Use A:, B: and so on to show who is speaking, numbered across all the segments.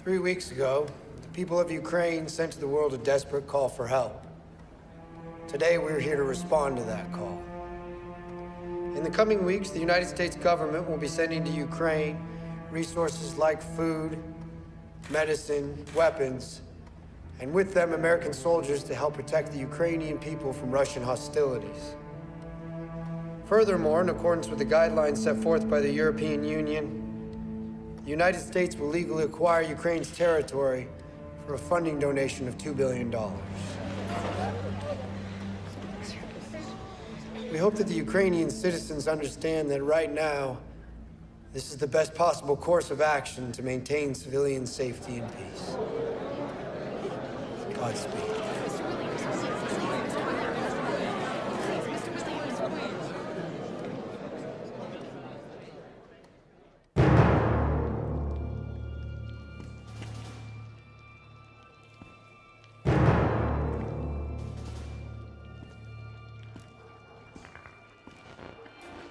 A: 3 weeks ago, the people of Ukraine sent to the world a desperate call for help. Today, we're here to respond to that call. In the coming weeks, the United States government will be sending to Ukraine resources like food, medicine, weapons, and with them, American soldiers to help protect the Ukrainian people from Russian hostilities. Furthermore, in accordance with the guidelines set forth by the European Union, the United States will legally acquire Ukraine's territory for a funding donation of $2 billion. We hope that the Ukrainian citizens understand that right now, this is the best possible course of action to maintain civilian safety and peace. Godspeed.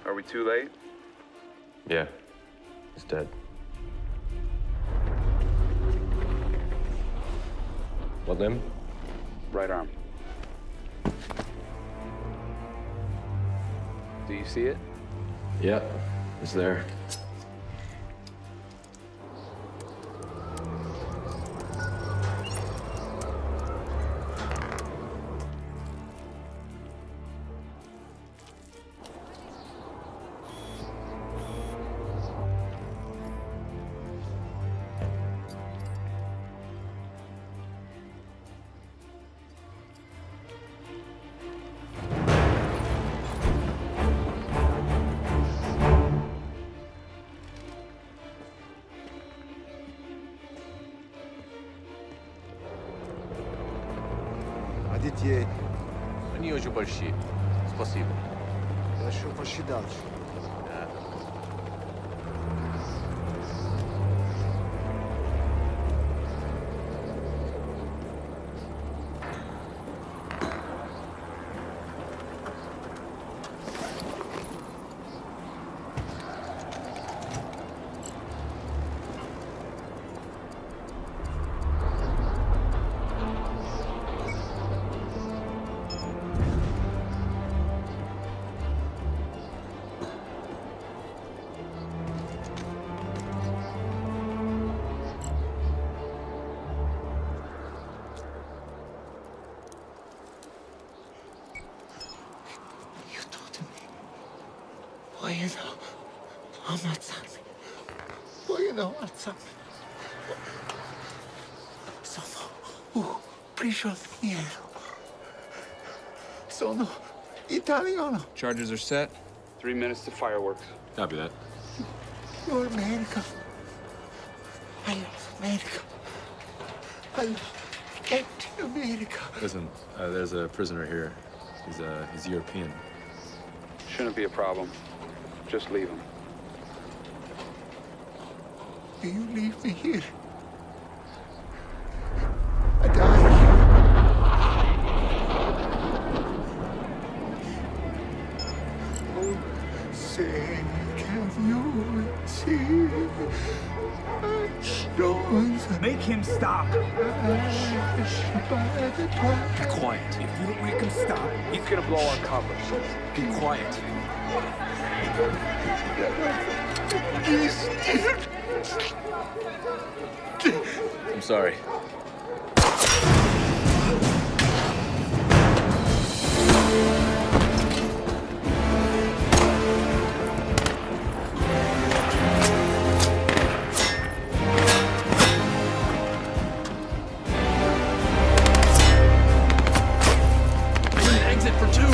B: Are we too late?
C: Yeah, he's dead. What limb?
B: Right arm. Do you see it?
C: Yeah, it's there.
D: Детей.
E: Они очень большие. Спасибо.
D: Я еще посчитал.
F: Bueno, ammazzarmi. Vogliono ammazzarmi. Sono un prigioniero. Sono italiano.
E: Charges are set.
B: 3 minutes to fireworks.
C: Copy that.
F: You're America. I love America. I love America.
C: Listen, there's a prisoner here. He's European.
B: Shouldn't be a problem. Just leave him.
F: Do you leave me here? I die. Oh, say, can you see? Don't
G: make him stop.
F: Be
G: Quiet. If you don't make him stop,
B: He's gonna blow our cover.
G: be quiet.
C: I'm sorry.
G: Exit for two.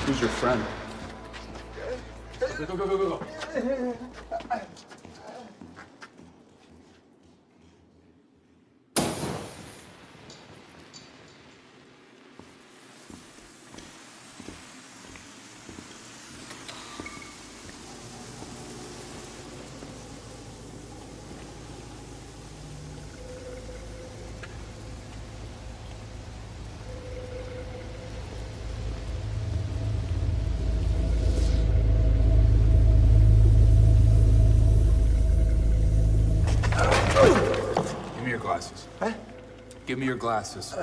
B: Who's your friend?
C: Go.
B: Give me your glasses. Huh? Give me your glasses.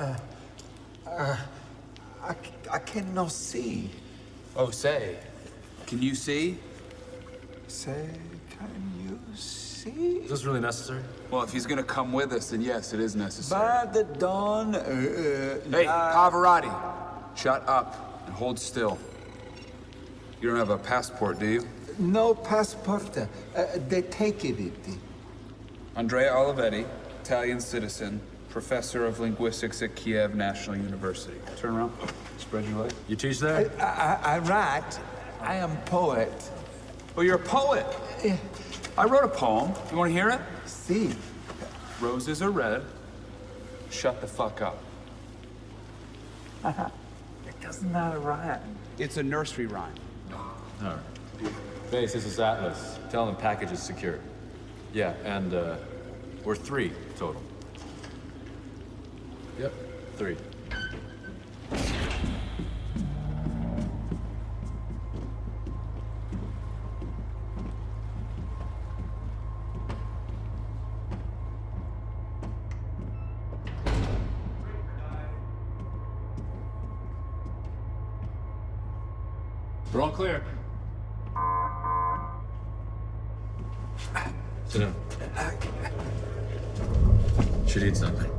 F: I cannot see.
B: Oh, say. Can you see?
F: Say, can you see?
C: Is this really necessary?
B: Well, if he's gonna come with us, then yes, it is necessary.
F: But Don,
B: Hey, Pavarotti, shut up and hold still. You don't have a passport, do you?
F: no passport. They take it.
B: Andrea Olivetti, Italian citizen, professor of linguistics at Kiev National University. Turn around. Spread your legs.
C: You teach there?
F: I write. I am poet.
B: Oh, you're a poet. I wrote a poem. You want to hear it?
F: See,
B: Roses are red. Shut the fuck up.
F: it does not rhyme.
B: It's a nursery rhyme.
C: All right. Base, this is Atlas. Tell them package is secure. Yeah, and we're 3 total. Yep, 3. We're all clear. Sit down. Should eat something.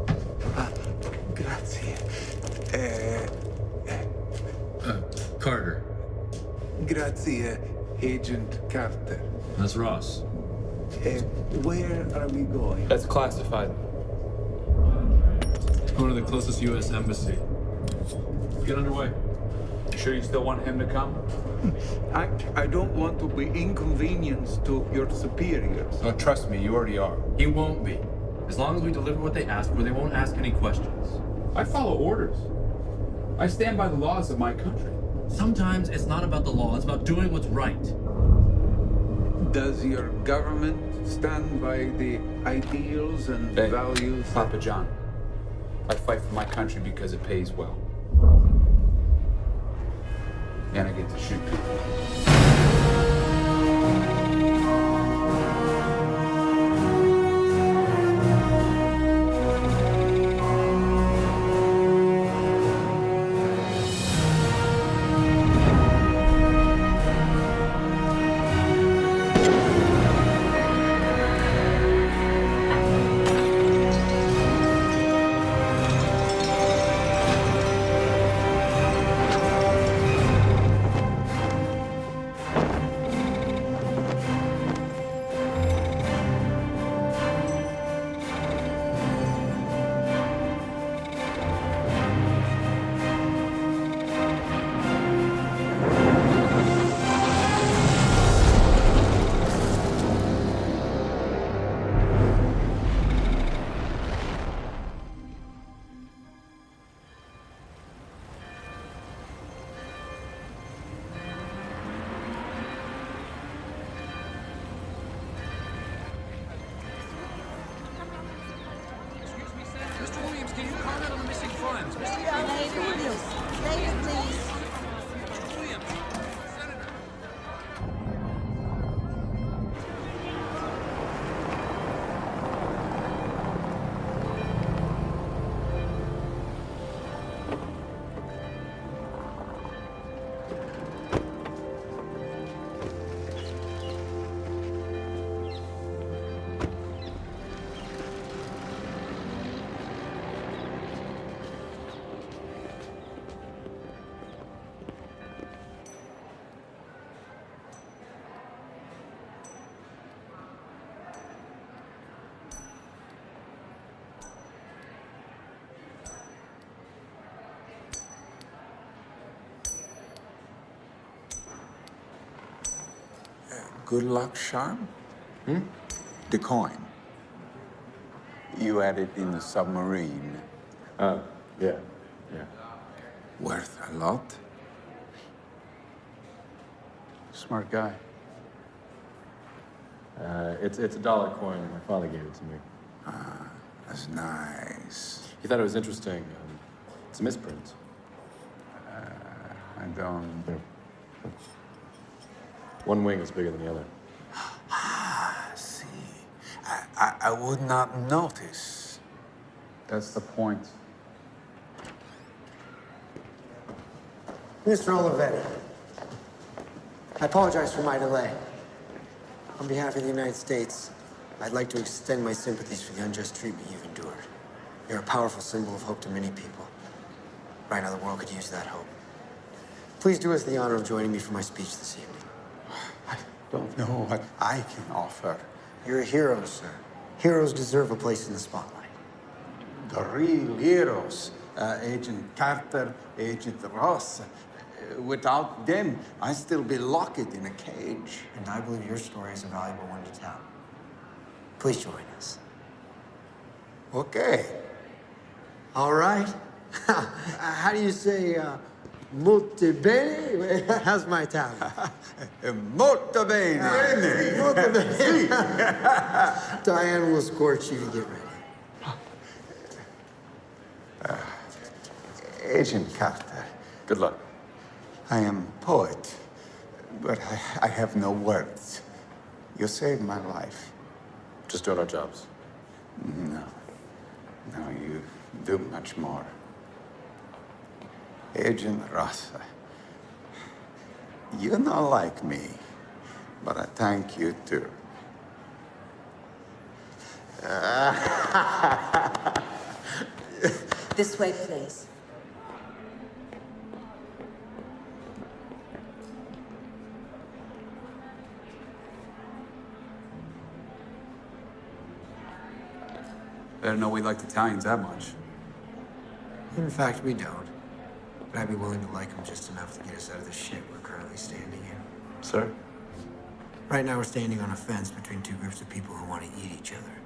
F: Grazie.
C: Carter.
F: Grazie, Agent Carter.
C: That's Ross.
F: Where are we going?
B: That's classified.
C: Going to the closest U.S. embassy. Get underway.
B: You sure you still want him to come?
F: I don't want to be inconvenienced to your superiors.
B: Oh, trust me, you already are.
C: He won't be. As long as we deliver what they ask for, they won't ask any questions.
B: I follow orders. I stand by the laws of my country.
C: Sometimes it's not about the law, it's about doing what's right.
F: Does your government stand by the ideals and
B: Hey,
F: values?
B: Papa John, I fight for my country because it pays well. And I get to shoot people.
H: good luck charm? The coin. You had it in the submarine.
C: Yeah.
H: Worth a lot?
B: Smart guy.
C: It's a dollar coin. My father gave it to me.
H: That's nice.
C: He thought it was interesting. It's a misprint.
H: I don't...
C: One wing is bigger than the other.
H: see. I would not notice.
B: That's the point.
A: Mr. Olivetti, I apologize for my delay. On behalf of the United States, I'd like to extend my sympathies for the unjust treatment you've endured. You're a powerful symbol of hope to many people. Right now, the world could use that hope. Please do us the honor of joining me for my speech this evening.
H: I don't know what I can offer.
A: You're a hero, sir. Heroes deserve a place in the spotlight.
H: The real heroes, Agent Carter, Agent Ross. Without them, I'd still be locked in a cage.
A: And I believe your story is a valuable one to tell. Please join us.
H: Okay.
A: All right. How do you say, molto bene? How's my Italian?
H: Molto bene.
A: Molto bene. Diane will escort you to get ready.
H: Agent Carter,
C: Good luck.
H: I am a poet, but I have no words. You saved my life.
C: Just doing our jobs.
H: No, you do much more. Agent Ross, you're not like me, but I thank you too.
I: This way, please.
B: I didn't know we liked Italians that much.
A: In fact, we don't. But I'd be willing to like them just enough to get us out of the shit we're currently standing in.
C: Sir?
A: Right now, we're standing on a fence between two groups of people who want to eat each other.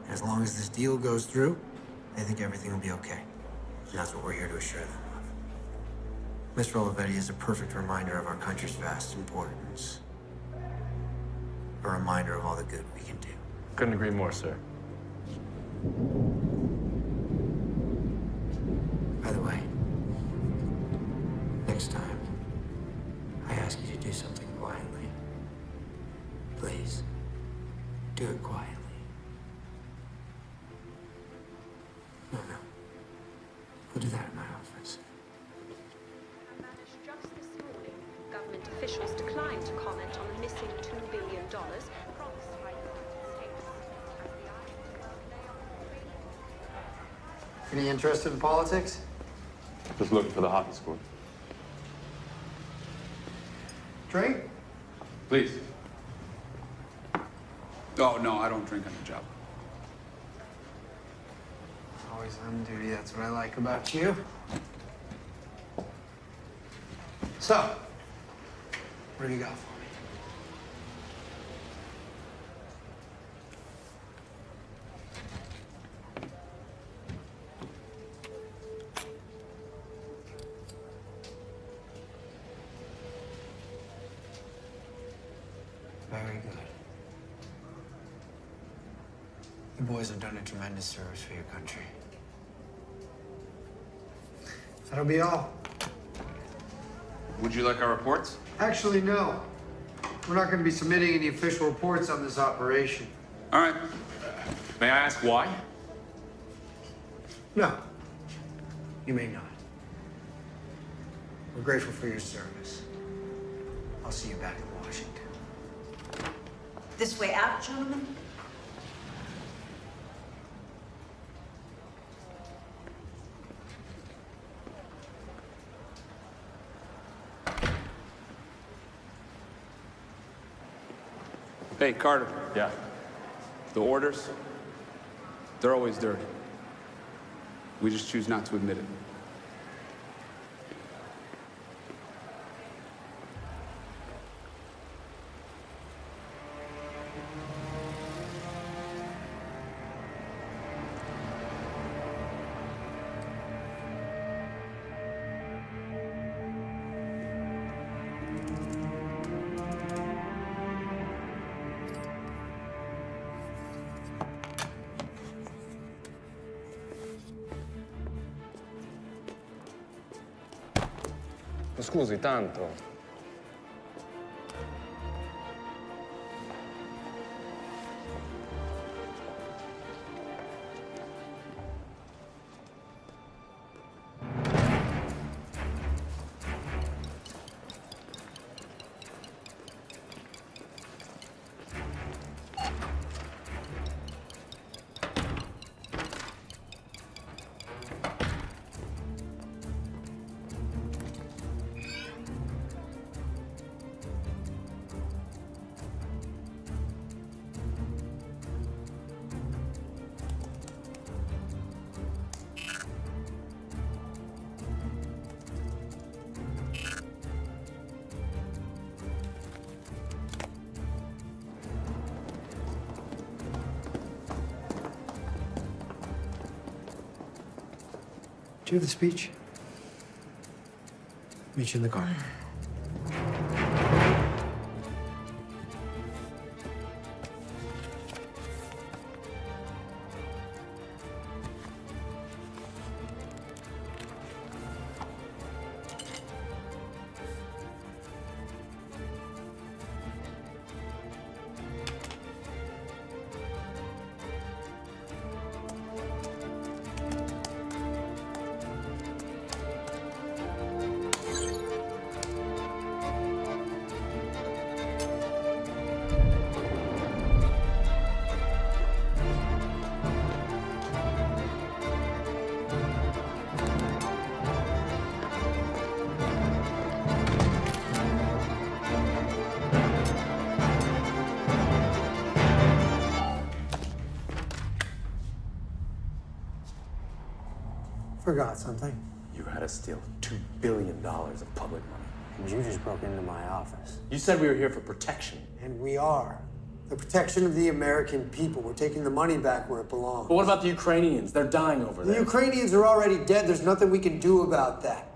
A: And as long as this deal goes through, they think everything will be okay. And that's what we're here to assure them of. Mr. Olivetti is a perfect reminder of our country's vast importance. A reminder of all the good we can do.
C: Couldn't agree more, sir.
A: By the way, next time, I ask you to do something quietly. Please, do it quietly. No. We'll do that in my office.
J: Just this morning, government officials declined to comment on the missing $2 billion promised by the United States as the island lay on
A: Any interested in politics?
C: Just looking for the hockey score.
A: Drink?
C: Please.
B: Oh, no, I don't drink on the job.
A: Always on duty, that's what I like about you. So, what do you got for me? Very good. You boys have done a tremendous service for your country. That'll be all.
B: Would you like our reports?
A: Actually, no. We're not going to be submitting any official reports on this operation.
B: All right.
C: May I ask why?
A: No. You may not. We're grateful for your service. I'll see you back in Washington.
I: This way out, gentlemen.
B: Hey, Carter.
C: Yeah.
B: The orders, they're always dirty. We just choose not to admit it.
K: Scusi, tanto.
A: Do you have the speech? Meet you in the car. Forgot something.
L: You had to steal $2 billion of public money.
A: And you just broke into my office.
L: You said we were here for protection.
A: And we are. The protection of the American people. We're taking the money back where it belongs.
L: But what about the Ukrainians? They're dying over there.
A: The Ukrainians are already dead. There's nothing we can do about that.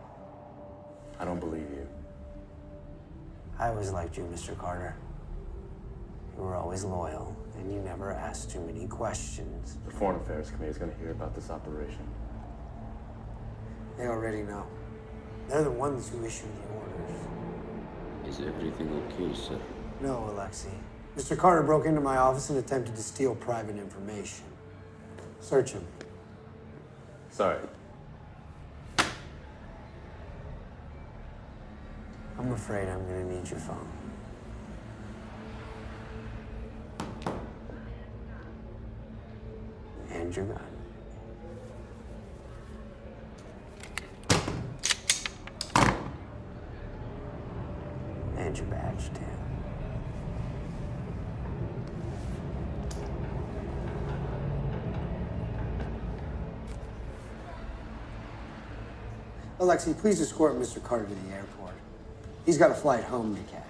L: I don't believe you.
A: I always liked you, Mr. Carter. You were always loyal, and you never asked too many questions.
L: The Foreign Affairs Committee is going to hear about this operation.
A: They already know. They're the ones who issue the orders.
M: Is everything okay, sir?
A: No, Alexei. Mr. Carter broke into my office and attempted to steal private information. Search him.
L: Sorry.
A: I'm afraid I'm gonna need your phone. And your gun. And your badge, too. Alexei, please escort Mr. Carter to the airport. He's got a flight home to catch.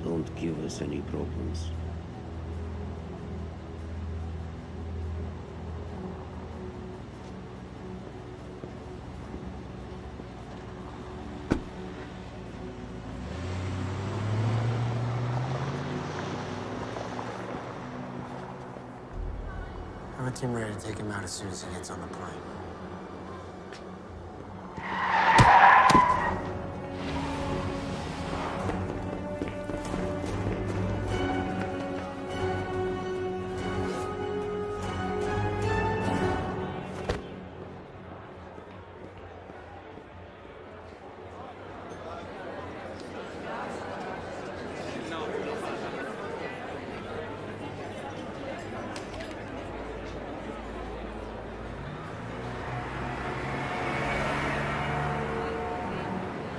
M: Don't give us any problems.
A: I have a team ready to take him out as soon as he gets on the plane.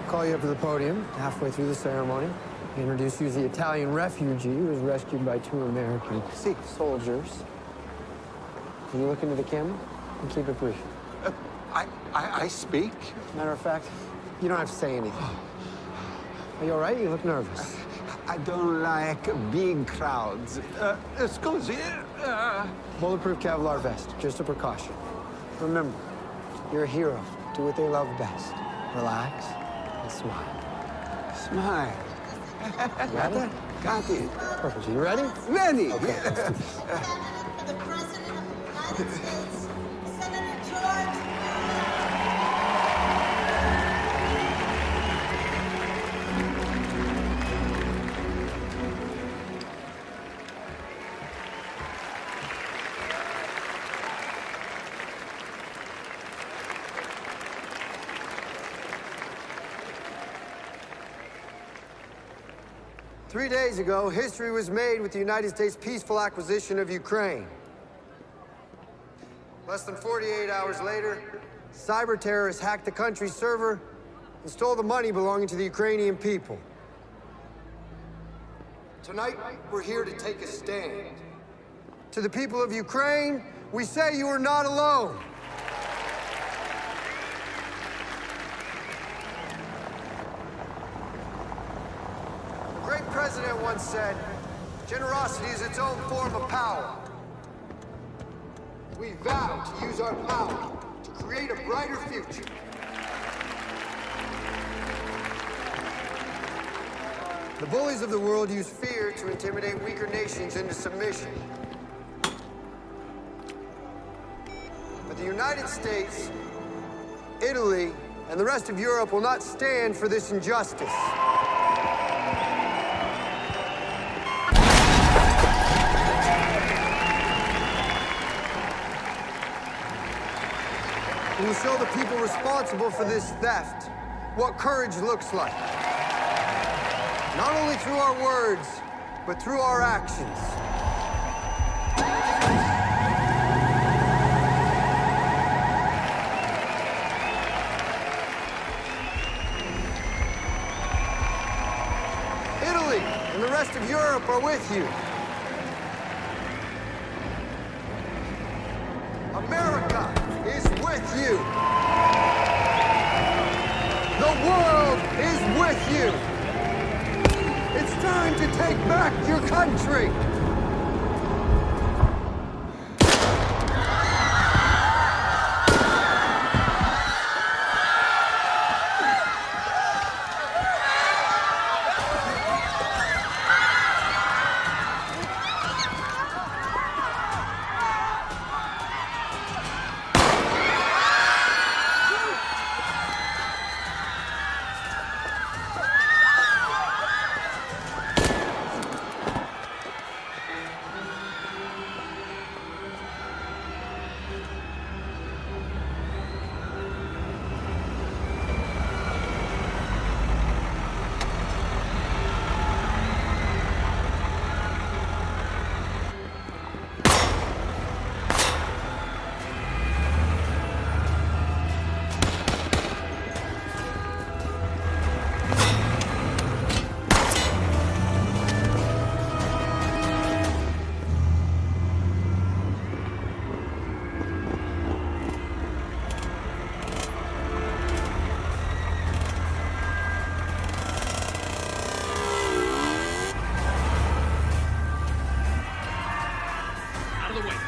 A: Call you up to the podium halfway through the ceremony. Introduce you as the Italian refugee who was rescued by 2 American soldiers. Can you look into the camera and keep it brief?
H: I speak?
A: Matter of fact, you don't have to say anything. Are you all right? You look nervous.
H: I don't like big crowds. Scusi.
A: Bulletproof Kevlar vest, just a precaution. Remember, you're a hero. Do what they love best. Relax and smile.
H: Smile.
A: You got that?
H: Got it.
A: Perfect. Are you ready?
H: Ready.
A: Okay, let's do this.
K: The President of the United States, Senator George.
A: 3 days ago, history was made with the United States' peaceful acquisition of Ukraine. Less than 48 hours later, cyber terrorists hacked the country's server and stole the money belonging to the Ukrainian people. Tonight, we're here to take a stand. To the people of Ukraine, we say you are not alone. The great president once said, generosity is its own form of power. We vow to use our power to create a brighter future. The bullies of the world use fear to intimidate weaker nations into submission. But the United States, Italy, and the rest of Europe will not stand for this injustice. We will show the people responsible for this theft what courage looks like. Not only through our words, but through our actions. Italy and the rest of Europe are with you. America is with you. The world is with you. It's time to take back your country.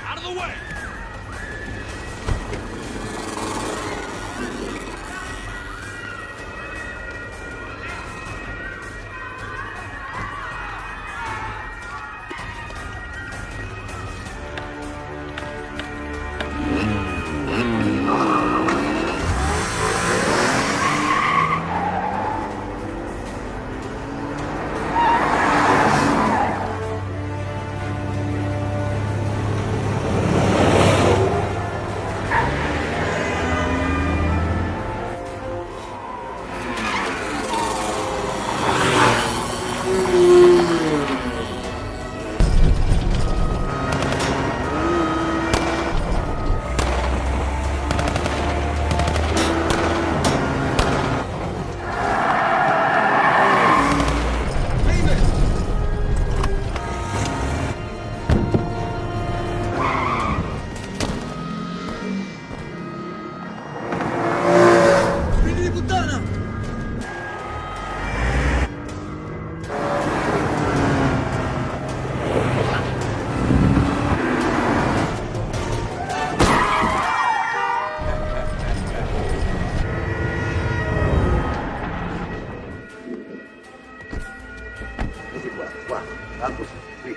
G: Out of the way!
D: Vedi qua, tanto qui.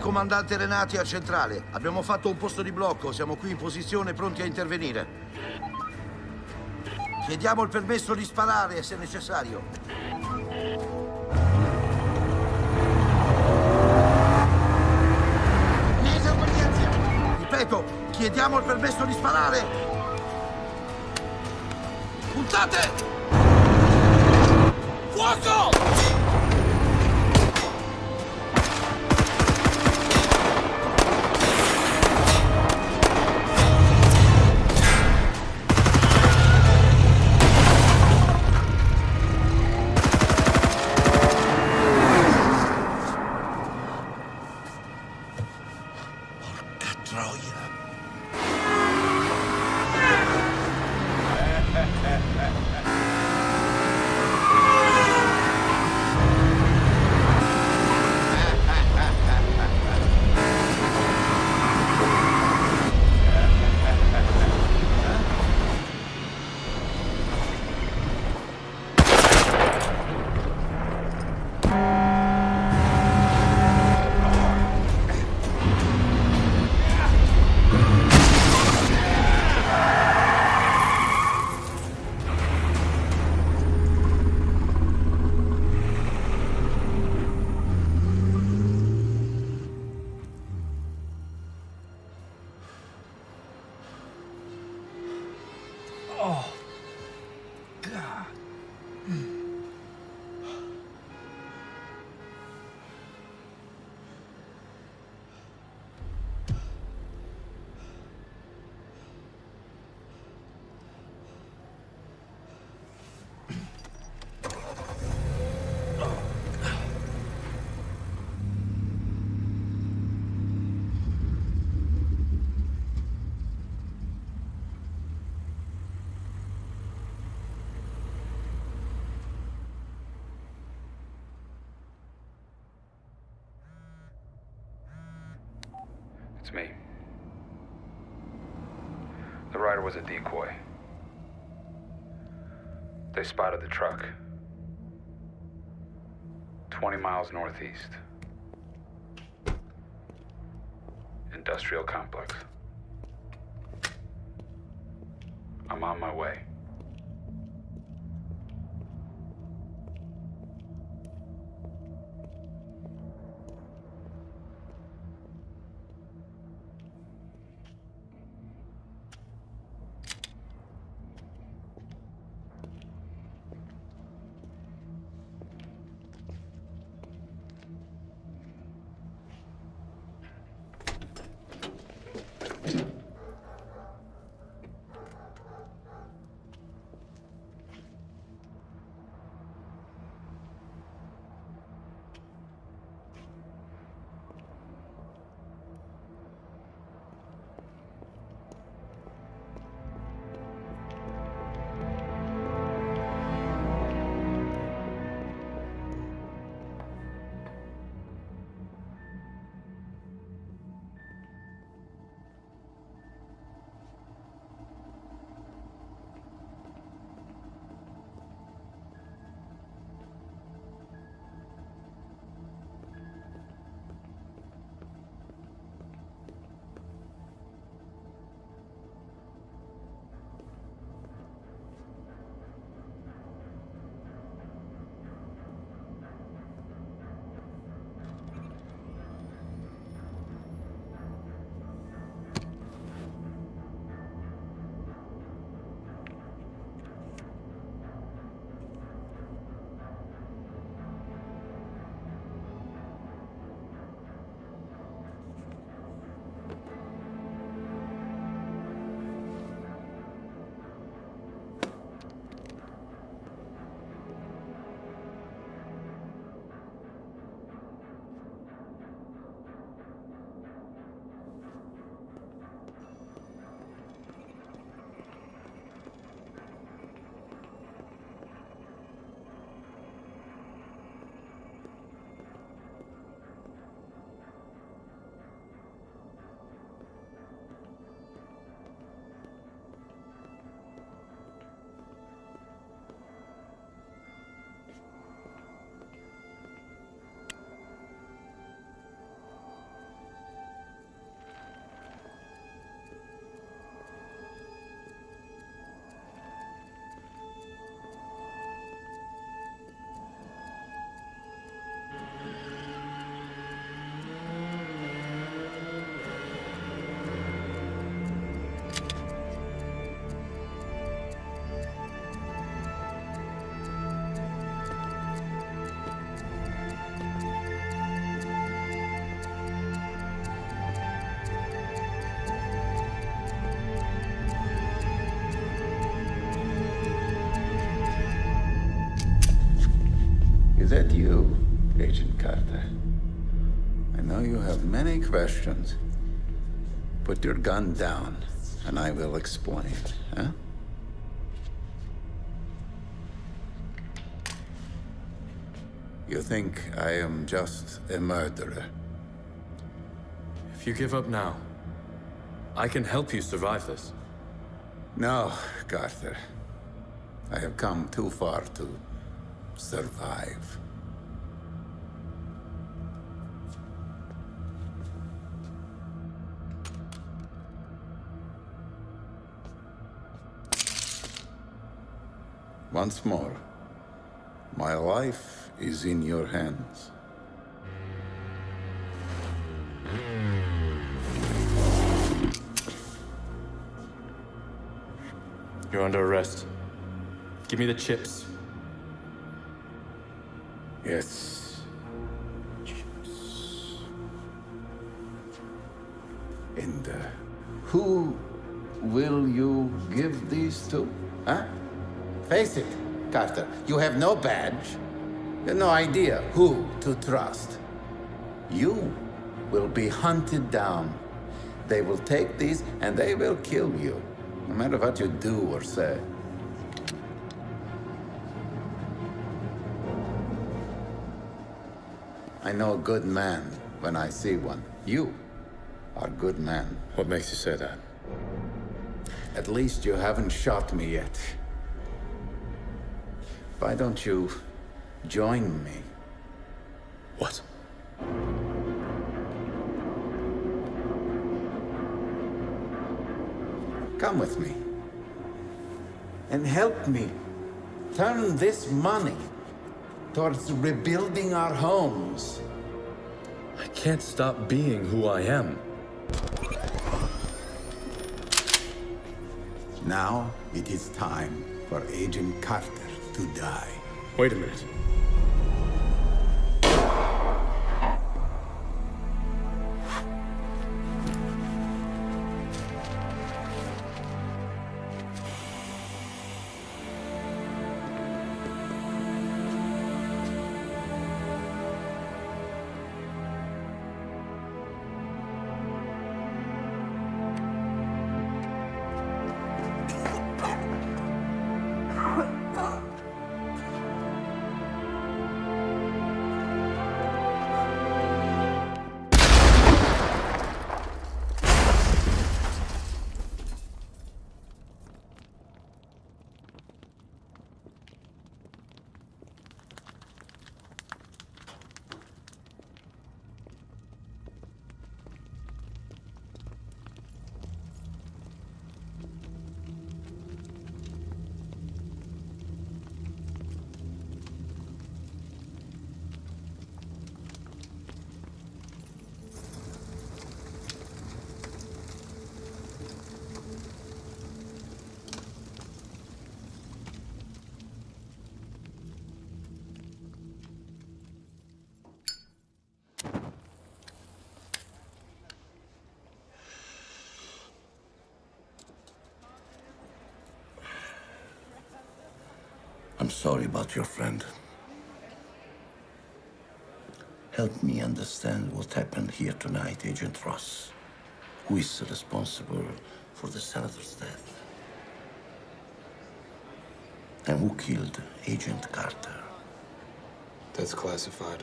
N: Comandante Renati a centrale. Abbiamo fatto un posto di blocco, siamo qui in posizione pronti a intervenire. Chiediamo il permesso di sparare se necessario. Ripeto, chiediamo il permesso di sparare. Puntate! Fuoco!
B: It's me. The rider was a decoy. They spotted the truck. 20 miles northeast. Industrial complex. I'm on my way.
H: Is that you, Agent Carter? I know you have many questions. Put your gun down, and I will explain, huh? You think I am just a murderer?
C: If you give up now, I can help you survive this.
H: No, Carter. I have come too far to survive. Once more, my life is in your hands.
C: You're under arrest. Give me the chips.
H: Yes. Chips. And who will you give these to? Huh? Face it, Carter. You have no badge. You have no idea who to trust. You will be hunted down. They will take these and they will kill you, no matter what you do or say. I know a good man when I see one. You are a good man.
C: What makes you say that?
H: At least you haven't shot me yet. Why don't you join me?
C: What?
H: Come with me. And help me turn this money towards rebuilding our homes.
C: I can't stop being who I am.
H: Now it is time for Agent Carter to die.
C: Wait a minute.
N: I'm sorry about your friend. Help me understand what happened here tonight, Agent Ross. Who is responsible for the senator's death? And who killed Agent Carter?
B: That's classified.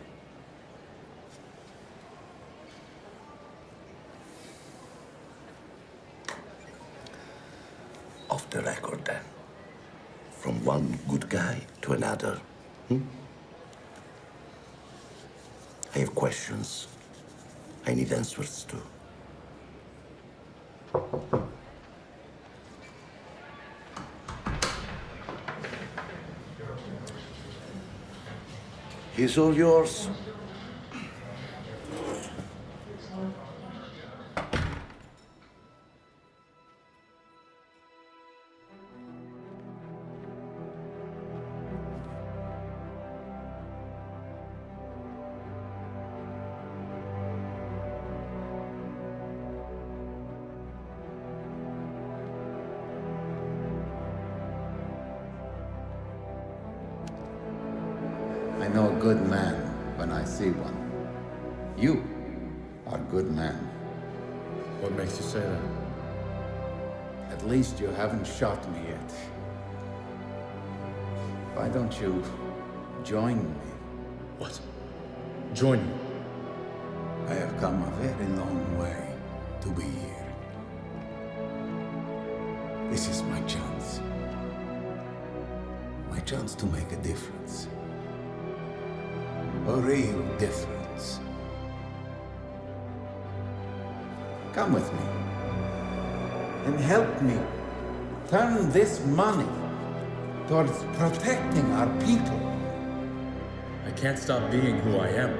N: Off the record, then. From one good guy to another. I have questions. I need answers too. He's all yours.
H: I know a good man when I see one. You are a good man.
C: What makes you say that?
H: At least you haven't shot me yet. Why don't you join me?
C: What? Join you?
H: I have come a very long way to be here. This is my chance. My chance to make a difference. A real difference. Come with me. And help me turn this money towards protecting our people.
C: I can't stop being who I am.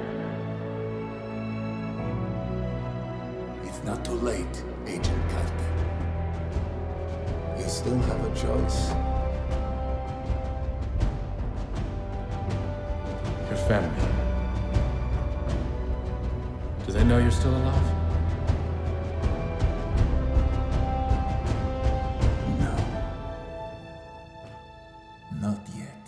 H: It's not too late, Agent Carter. You still have a choice.
C: Your family. Do they know you're still alive?
H: No. Not yet.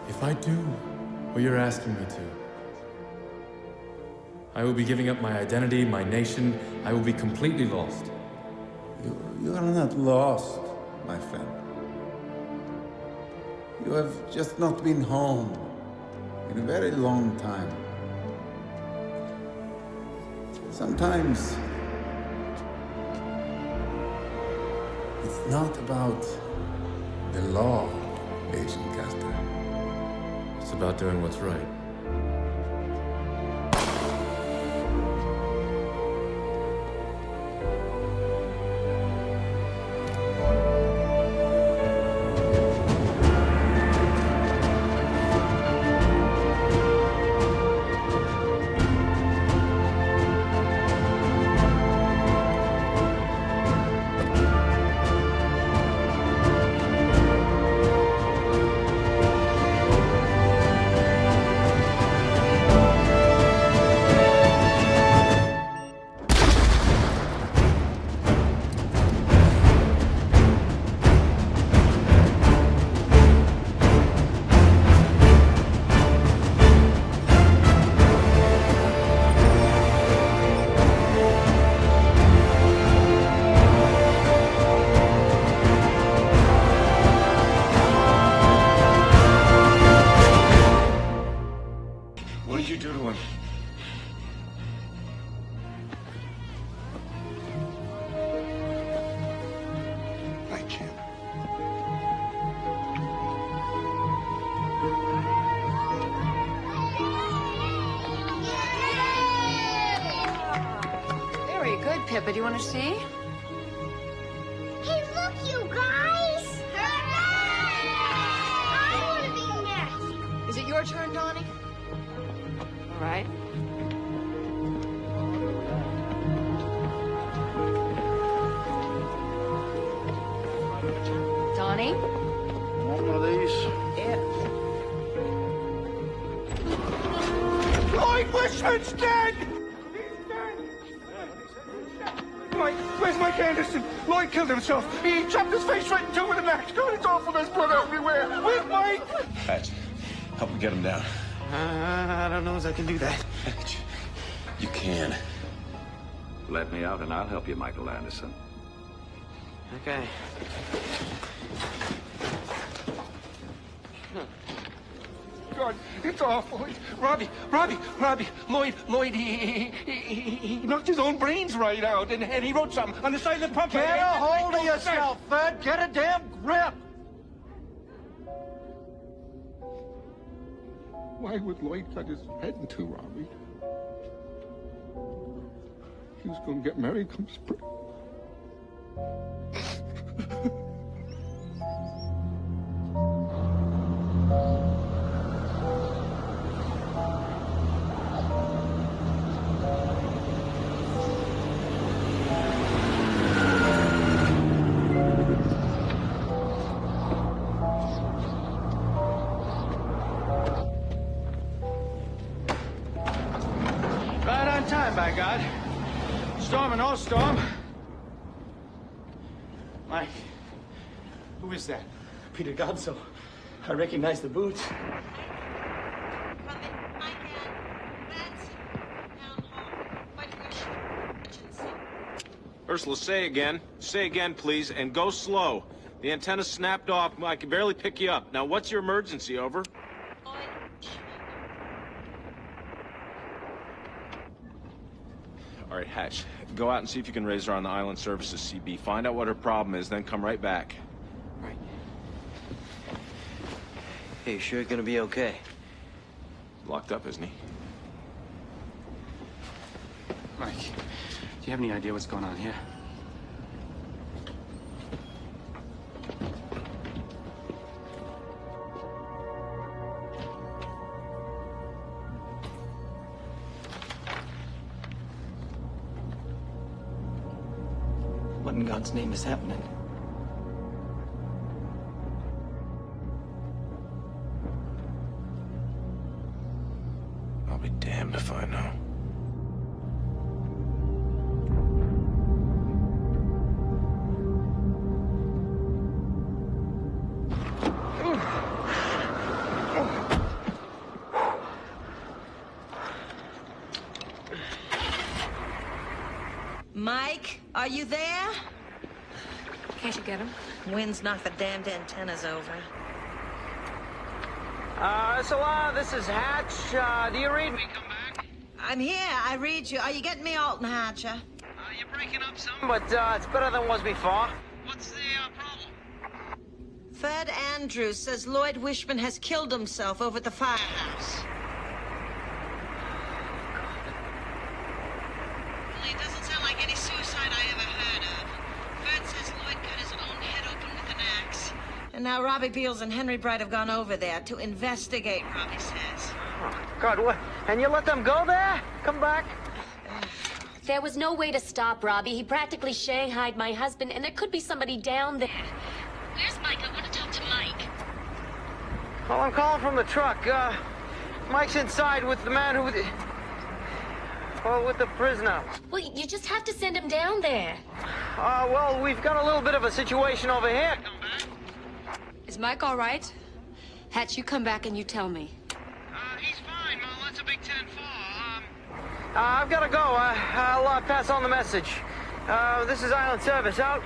C: If I do what you're asking me to, I will be giving up my identity, my nation. I will be completely lost.
H: You are not lost, my friend. You have just not been home in a very long time. Sometimes it's not about the law, Agent Carter.
C: It's about doing what's right.
G: What did you do to him? I can't.
O: Very good, Pippa. Do you want to see?
K: Hey, look, you guys! I want to be next.
O: Is it your turn, Donnie? All right. Donnie?
G: One of these.
O: Yeah.
G: Lloyd Wishman's dead! Lloyd, where's Mike Anderson? Lloyd killed himself. He chopped his face right in two with an axe. God, it's awful. There's blood everywhere. Where's Mike?
E: Patch, help me get him down.
G: I don't know if I can do that.
E: Patch, you can.
L: Let me out and I'll help you, Michael Anderson.
G: Okay. God, it's awful. Robbie, Lloyd, he knocked his own brains right out, and he wrote something on the side of the pump.
A: Get a hold of yourself, Fred. Get a damn grip.
G: Why would Lloyd cut his head in two, Robbie? He was going to get married come spring. a no, Storm. Mike, who is that?
P: Peter Godso. I recognize the boots.
Q: Ursula, say again. Say again, please, and go slow. The antenna snapped off. I can barely pick you up. Now, what's your emergency? Over. All right, Hatch. Go out and see if you can raise her on the Island Services CB. Find out what her problem is, then come right back.
P: Right. Hey, you sure you're gonna be okay?
Q: Locked up, isn't he?
P: Mike, do you have any idea what's going on here? What in God's name is happening?
Q: I'll be damned if I know.
I: Mike, are you there?
J: Can't you get him?
I: Wind's knocked the damned antennas over.
R: This is Hatch. Do you read me? Come back.
I: I'm here. I read you. Are you getting me, Alton Hatcher?
R: You're breaking up some, but it's better than was before. What's the problem?
I: Fred Andrews says Lloyd Wishman has killed himself over at the firehouse. Well, it doesn't sound like any suicide I ever heard of. Fred says Lloyd cut his own head open with an axe. And now Robbie Beals and Henry Bright have gone over there to investigate, Robbie says.
R: Oh, God, what? And you let them go there? Come back?
J: There was no way to stop Robbie. He practically shanghaied my husband, and there could be somebody down there. Where's Mike? I want to talk to Mike.
R: Well, I'm calling from the truck. Mike's inside with the man who... Well, with the prisoner.
J: Well, you just have to send him down there.
R: Well, we've got a little bit of a situation over here.
J: Is Mike all right? Hatch, you come back and you tell me.
R: He's fine, Mom. That's a big 10-4. I've got to go. I'll pass on the message. This is Island Service. Out.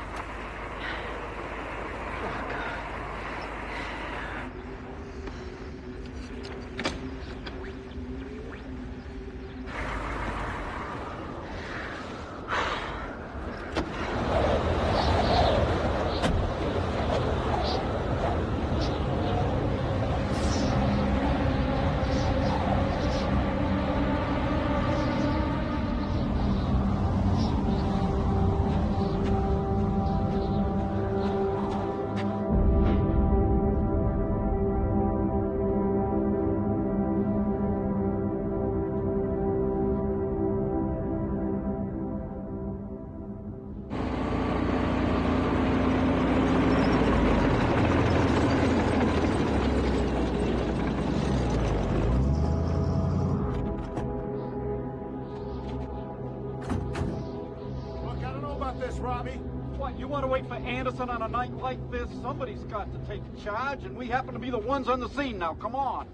S: You want to wait for Anderson on a night like this? Somebody's got to take charge, and we happen to be the ones on the scene now. Come on.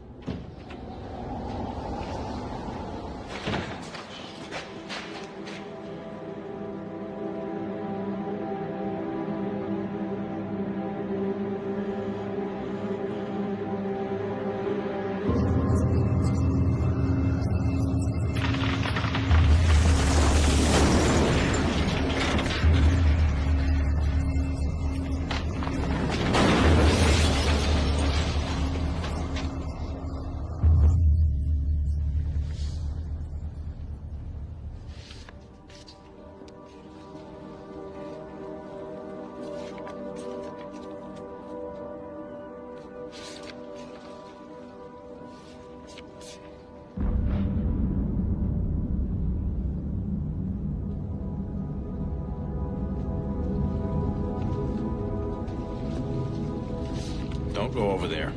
Q: Don't go over there.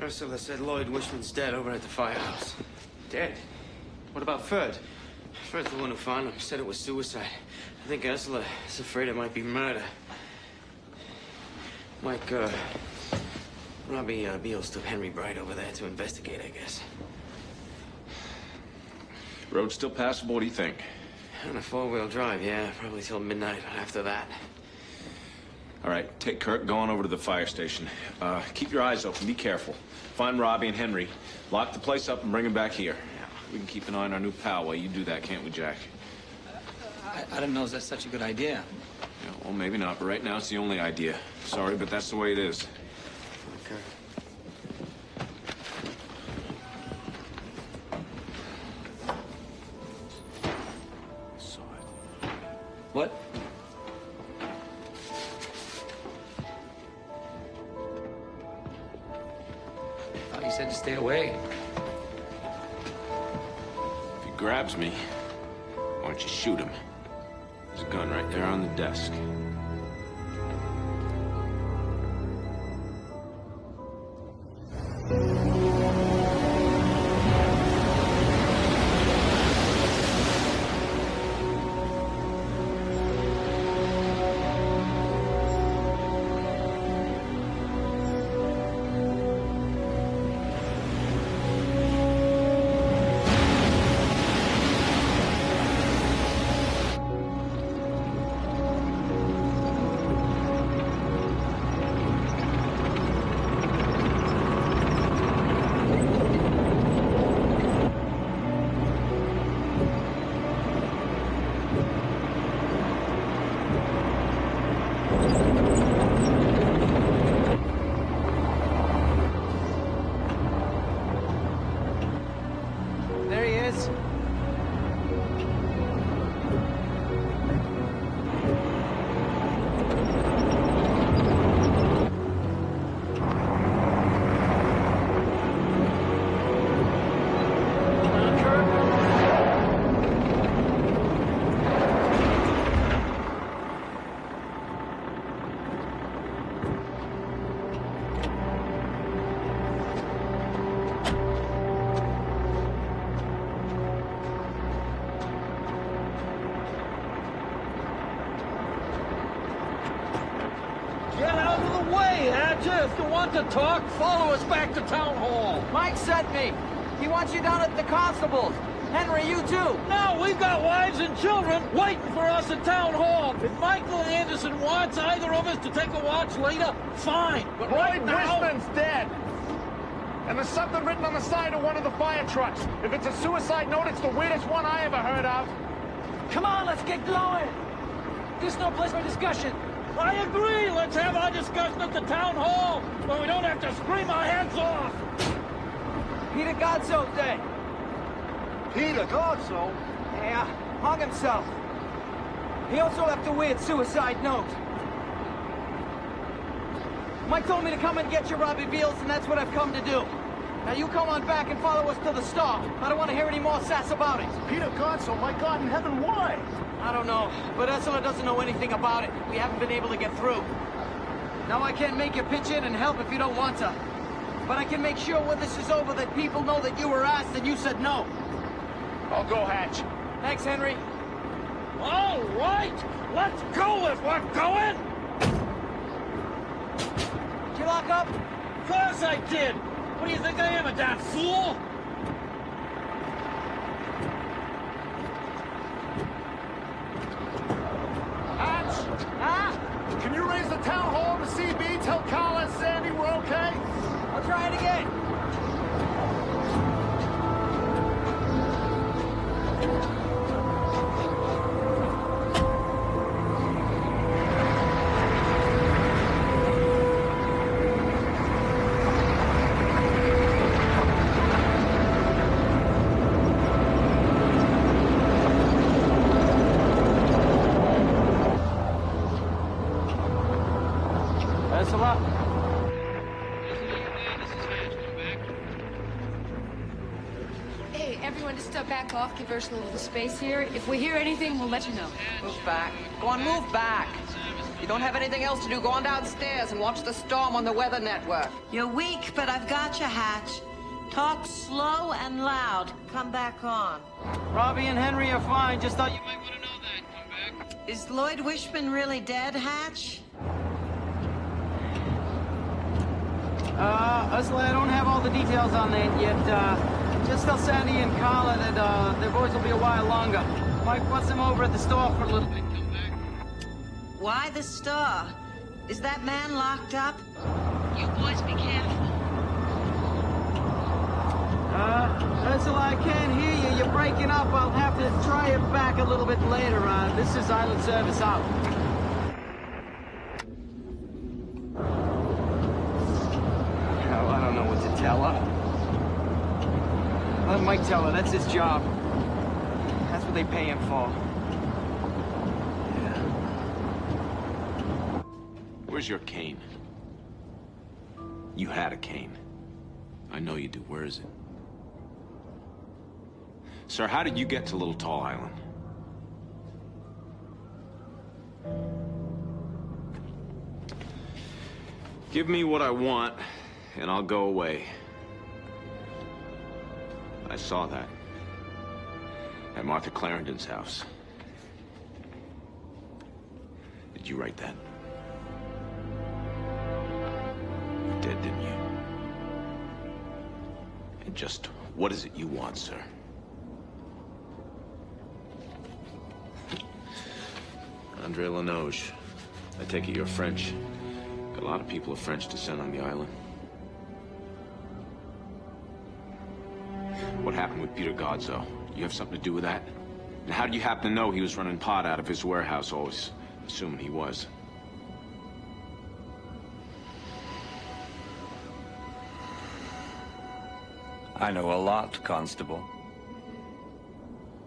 R: Ursula said Lloyd Wishman's dead over at the firehouse.
P: Dead? What about Ferd?
R: Fred's the one who found him. Said it was suicide. I think Ursula is afraid it might be murder. Mike, Robbie Beals took Henry Bright over there to investigate, I guess.
Q: Road still passable, what do you think?
R: On a 4-wheel drive, yeah. Probably till midnight after that.
Q: All right, take Kirk, go on over to the fire station. Keep your eyes open, be careful. Find Robbie and Henry, lock the place up and bring them back here. We can keep an eye on our new pal while you do that, can't we, Jack?
P: I don't know if that's such a good idea.
Q: Yeah, well, maybe not, but right now it's the only idea. Sorry, but that's the way it is.
R: Okay.
P: What? I thought you said to stay away.
Q: If he grabs me, why don't you shoot him? There's a gun right there on the desk.
R: There he is.
S: Get out of the way, Hatcher! If you want to talk, follow us back to town hall.
R: Mike sent me. He wants you down at the constable's. Henry, you too.
S: No, we've got wives and children waiting for us at town hall. If Michael Anderson wants either of us to take a watch later, fine. But right now...
G: Wishman's dead. And there's something written on the side of one of the fire trucks. If it's a suicide note, it's the weirdest one I ever heard of.
R: Come on, let's get going. There's no place for discussion.
S: I agree. Let's have our discussion at the town hall, where we don't have to scream our heads off.
R: Peter Godso's dead.
G: Peter Godso?
R: Yeah, hung himself. He also left a weird suicide note. Mike told me to come and get you, Robbie Beals, and that's what I've come to do. Now you come on back and follow us to the stop. I don't want to hear any more sass about it.
G: Peter Godso, my God in heaven, why?
R: I don't know, but Ursula doesn't know anything about it. We haven't been able to get through. Now I can't make you pitch in and help if you don't want to. But I can make sure when this is over that people know that you were asked and you said no.
G: I'll go, Hatch.
R: Thanks, Henry.
S: All right, let's go if we're going.
R: Did you lock up?
S: Of course I did. What do you think I am, a damn fool?
G: Hatch!
R: Ah!
G: Can you raise the town hall to CB? Tell Carl and Sandy we're okay?
R: I'll try it again. Ursula?
T: Hey, everyone just back off, give Ursula a little space here. If we hear anything, we'll let you know.
R: Move back. Go on, move back.
I: You don't have anything else to do, go on downstairs and watch the storm on the Weather Network. You're weak, but I've got you, Hatch. Talk slow and loud. Come back on.
R: Robbie and Henry are fine. Just thought you might want to know that. Come back.
I: Is Lloyd Wishman really dead, Hatch?
R: Ursula, I don't have all the details on that yet. Just tell Sandy and Carla that, their boys will be a while longer. Mike wants them over at the store for a little bit. Come back.
I: Why the store? Is that man locked up? You boys be careful.
R: Ursula, I can't hear you. You're breaking up. I'll have to try it back a little bit later on. This is Island Service out. Oh, I don't know what to tell her. Let Mike tell her. That's his job. That's what they pay him for.
Q: Yeah. Where's your cane? You had a cane. I know you do. Where is it? Sir, how did you get to Little Tall Island? Give me what I want, and I'll go away. I saw that. At Martha Clarendon's house. Did you write that? You did, didn't you? And just what is it you want, sir? Andre Lanoge. I take it you're French. Got a lot of people of French descent on the island. What happened with Peter Godzo? You have something to do with that? And how do you happen to know he was running pot out of his warehouse, always assuming he was?
U: I know a lot, Constable.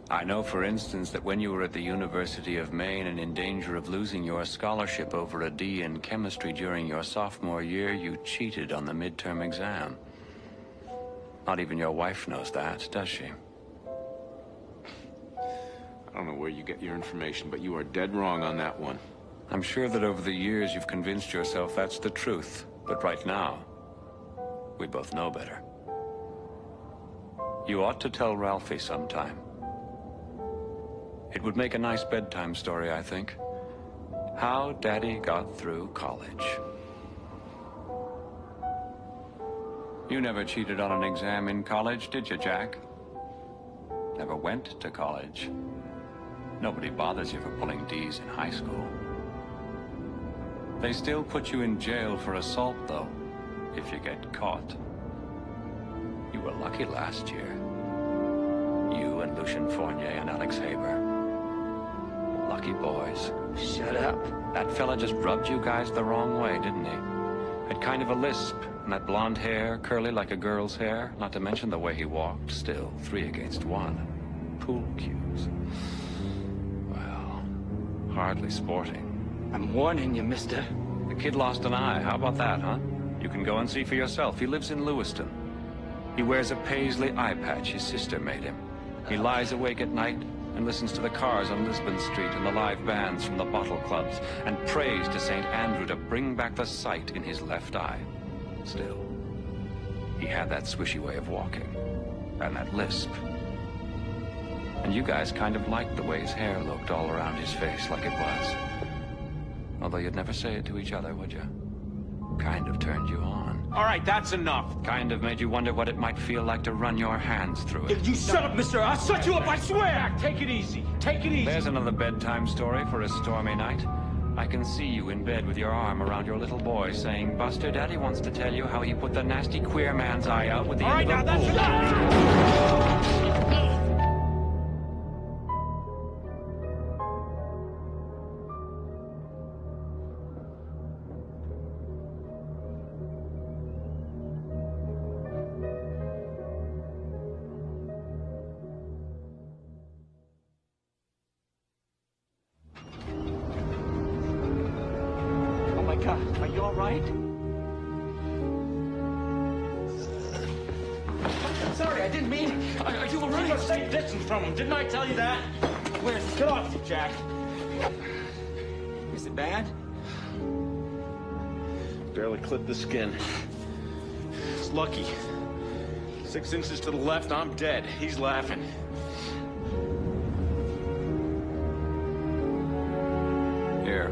U: I know, for instance, that when you were at the University of Maine and in danger of losing your scholarship over a D in chemistry during your sophomore year, you cheated on the midterm exam. Not even your wife knows that, does she?
Q: I don't know where you get your information, but you are dead wrong on that one.
U: I'm sure that over the years you've convinced yourself that's the truth. But right now, we both know better. You ought to tell Ralphie sometime. It would make a nice bedtime story, I think. How Daddy got through college. You never cheated on an exam in college, did you, Jack? Never went to college. Nobody bothers you for pulling D's in high school. They still put you in jail for assault, though, if you get caught. You were lucky last year. You and Lucien Fournier and Alex Haber. Lucky boys.
R: Shut up.
U: That fella just rubbed you guys the wrong way, didn't he? Had kind of a lisp, and that blonde hair, curly like a girl's hair, not to mention the way he walked. Still, 3 against 1. Pool cues. Well, hardly sporting.
R: I'm warning you, mister.
U: The kid lost an eye. How about that, huh? You can go and see for yourself. He lives in Lewiston. He wears a paisley eye patch his sister made him. He lies awake at night and listens to the cars on Lisbon Street and the live bands from the bottle clubs and prays to St. Andrew to bring back the sight in his left eye. Still, he had that swishy way of walking and that lisp. And you guys kind of liked the way his hair looked all around his face like it was. Although you'd never say it to each other, would you? Kind of turned you on.
Q: All right, that's enough.
U: Kind of made you wonder what it might feel like to run your hands through it.
S: You shut up, mister! I'll shut you up, I swear!
Q: Take it easy. Take it easy.
U: There's another bedtime story for a stormy night. I can see you in bed with your arm around your little boy saying, Buster, Daddy wants to tell you how he put the nasty queer man's eye out with the end of a
S: that's
U: pool.
R: Are you all right?
S: I'm sorry, I didn't mean... You were running a safe distance from him. Didn't I tell you that? Where's... Get off, Jack.
R: Is it bad?
Q: Barely clipped the skin. It's lucky. 6 inches to the left, I'm dead. He's laughing.
U: Here.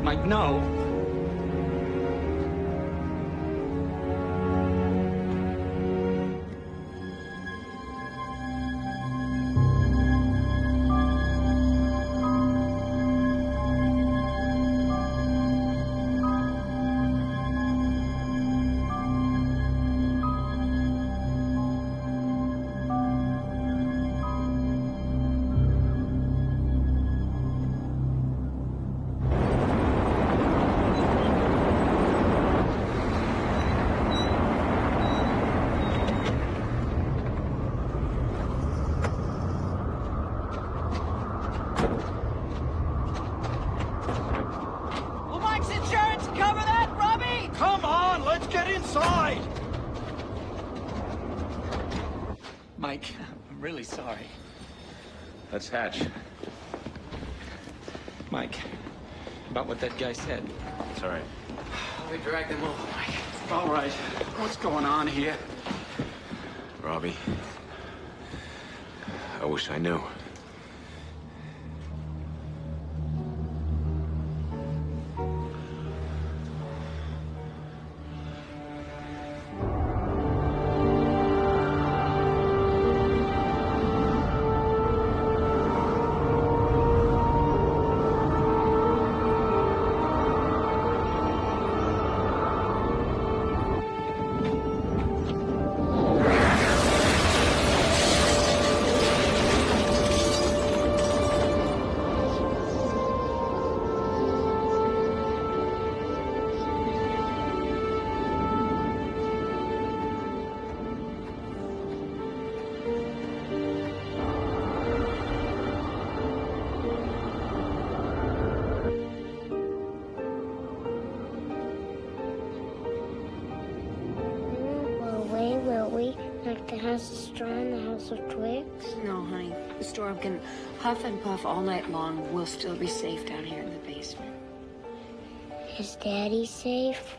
R: Mike, no. Will Mike's insurance cover that, Robbie?
S: Come on, let's get inside!
R: Mike, I'm really sorry.
Q: That's Hatch.
R: Mike, about what that guy said.
Q: It's all right.
R: We dragged him over, Mike.
S: All right, what's going on here?
Q: Robbie, I wish I knew.
F: Like the house of straw and the house of twigs?
V: No, honey. The storm can huff and puff all night long. We'll still be safe down here in the basement.
F: Is Daddy safe?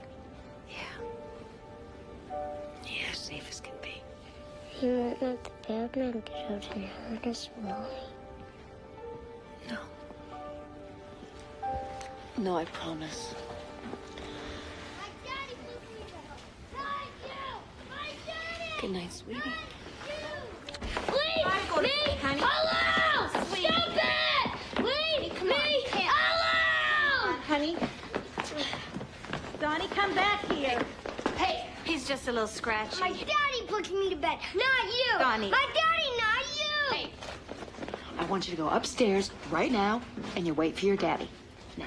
V: Yeah, safe as can be.
F: He won't let the bad man get out and hurt us, will he?
V: No, I promise. Good night, sweetie.
F: Please! Me! Hello! Stop it! Please! Me! Hello!
O: Honey. Donnie, come back here.
F: Hey!
O: He's just a little scratchy.
F: My daddy puts me to bed, not you!
O: Donnie.
F: My daddy, not you! Hey!
V: I want you to go upstairs right now, and you wait for your daddy. Now.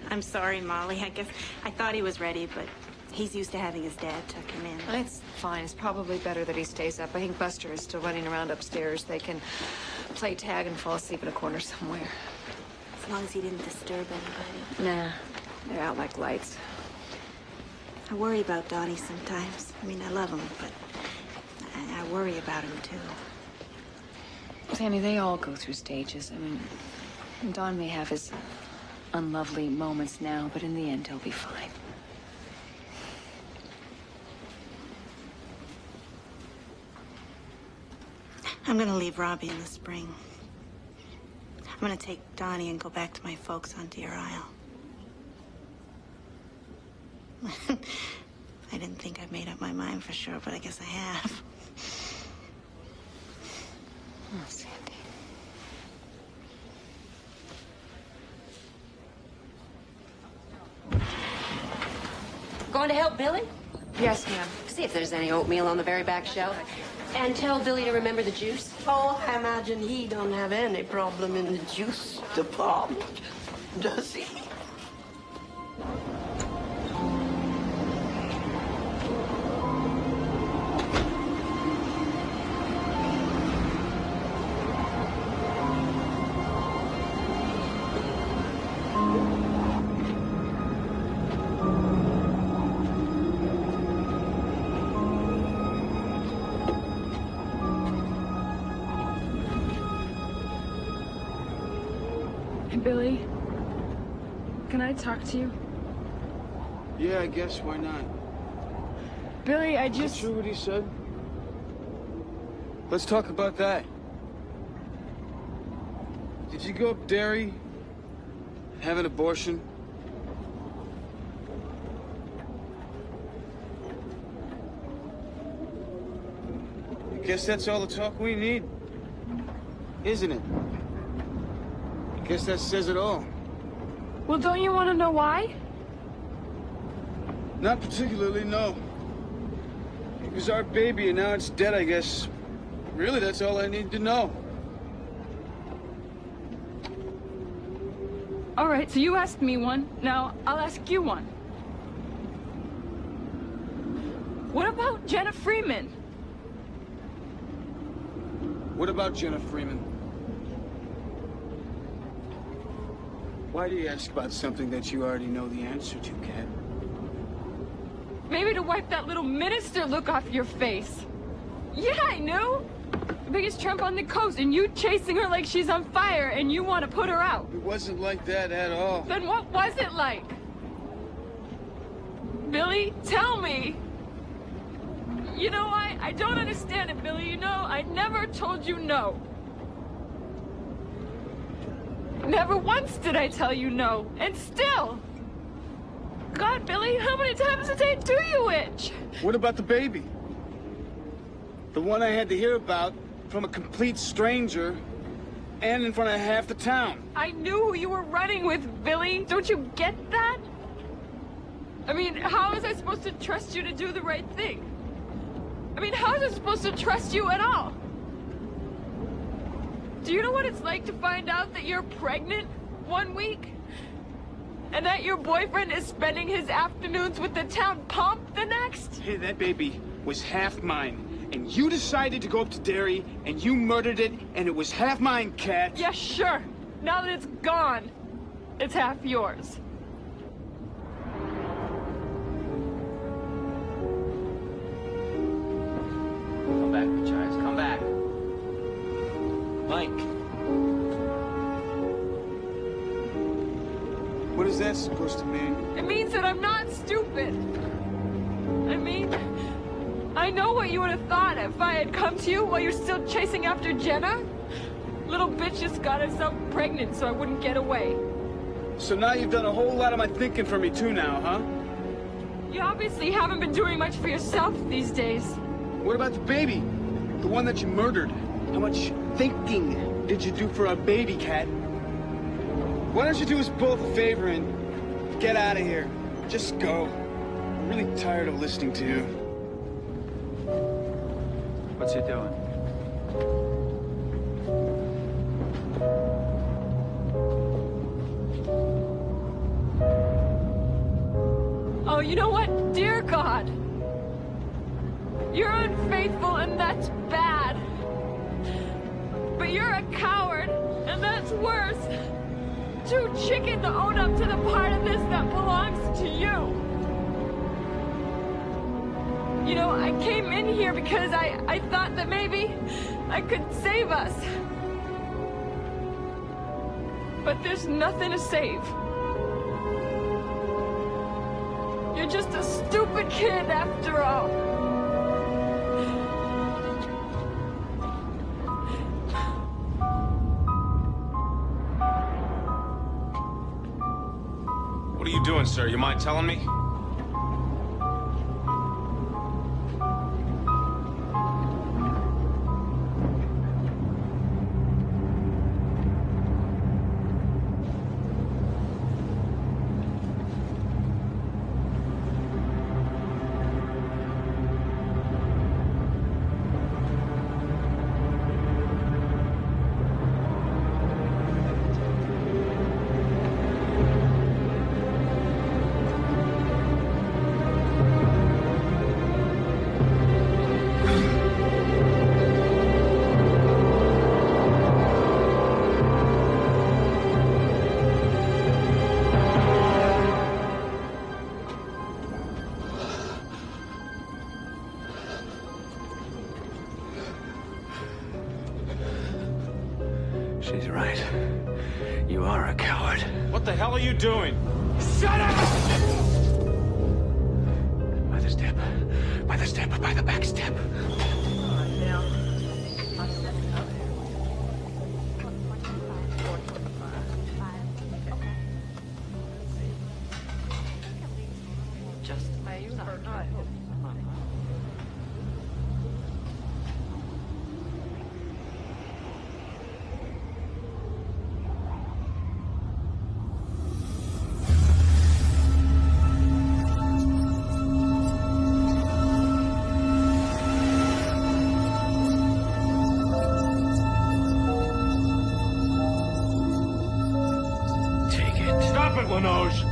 O: I'm sorry, Molly. I guess I thought he was ready, but he's used to having his dad tuck him in.
W: It's fine. It's probably better that he stays up. I think Buster is still running around upstairs. They can play tag and fall asleep in a corner somewhere.
O: As long as he didn't disturb anybody.
W: Nah, they're out like lights.
O: I worry about Donnie sometimes. I mean, I love him, but I worry about him, too.
W: Sandy, they all go through stages. I mean, Don may have his unlovely moments now, but in the end, he'll be fine.
O: I'm gonna leave Robbie in the spring. I'm gonna take Donnie and go back to my folks on Deer Isle. I didn't think I made up my mind for sure, but I guess I have.
W: Oh, Sandy.
X: Going to help Billy?
W: Yes, ma'am.
X: See if there's any oatmeal on the very back shelf. And tell Billy to remember the juice.
Y: Oh, I imagine he don't have any problem in the juice department, does he?
T: Billy, can I talk to you?
B: Yeah, I guess. Why not?
T: Billy, I
B: Is
T: just...
B: it true what he said? Let's talk about that. Did you go up dairy, have an abortion? I guess that's all the talk we need, isn't it? I guess that says it all.
T: Well, don't you want to know why?
B: Not particularly, no. It was our baby and now it's dead, I guess. Really, that's all I need to know.
T: All right, so you asked me one. Now, I'll ask you one. What about Jenna Freeman?
B: What about Jenna Freeman? Why do you ask about something that you already know the answer to, Kat?
T: Maybe to wipe that little minister look off your face. Yeah, I knew. The biggest tramp on the coast, and you chasing her like she's on fire, and you want to put her out.
B: It wasn't like that at all.
T: Then what was it like? Billy, tell me. You know, I don't understand it, Billy. You know, I never told you no. Never once did I tell you no, and still. God, Billy, how many times a day do you itch?
B: What about the baby? The one I had to hear about from a complete stranger and in front of half the town.
T: I knew who you were running with, Billy. Don't you get that? I mean, how was I supposed to trust you to do the right thing? I mean, how was I supposed to trust you at all? Do you know what it's like to find out that you're pregnant 1 week? And that your boyfriend is spending his afternoons with the town pump the next?
B: Hey, that baby was half mine. And you decided to go up to Derry, and you murdered it, and it was half mine, Kat.
T: Yeah, sure. Now that it's gone, it's half yours.
R: Come back, Machias. Come back. Mike.
B: What is that supposed to mean?
T: It means that I'm not stupid. I mean, I know what you would have thought if I had come to you while you're still chasing after Jenna. Little bitch just got herself pregnant so I wouldn't get away.
B: So now you've done a whole lot of my thinking for me too now, huh?
T: You obviously haven't been doing much for yourself these days.
B: What about the baby? The one that you murdered? How much thinking did you do for our baby, Kat? Why don't you do us both a favor and get out of here? Just go. I'm really tired of listening to you.
P: What's he doing?
T: Oh, you know what? Dear God. You're unfaithful and that's bad. But you're a coward and that's worse. Too chicken to own up to the part of this that belongs to you. You know, I came in here because I thought that maybe I could save us. But there's nothing to save. You're just a stupid kid after all.
Q: What are you doing, sir? You mind telling me?
U: She's right. You are a coward.
Q: What the hell are you doing?
U: Shut up! By the step. By the step. By the back step.
Q: Stop it, Lanoge!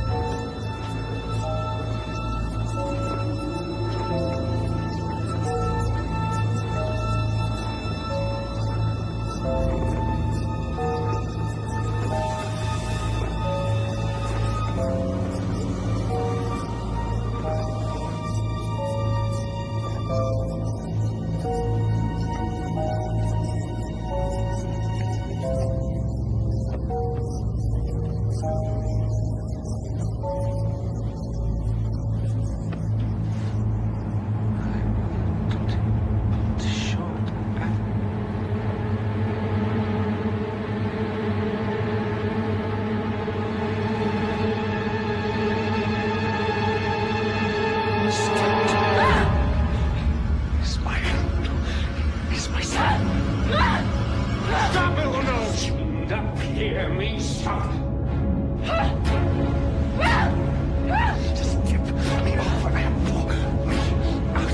Q: Stop it, Lanoge! Stop, hear me, stop! Just give me over and pull me out.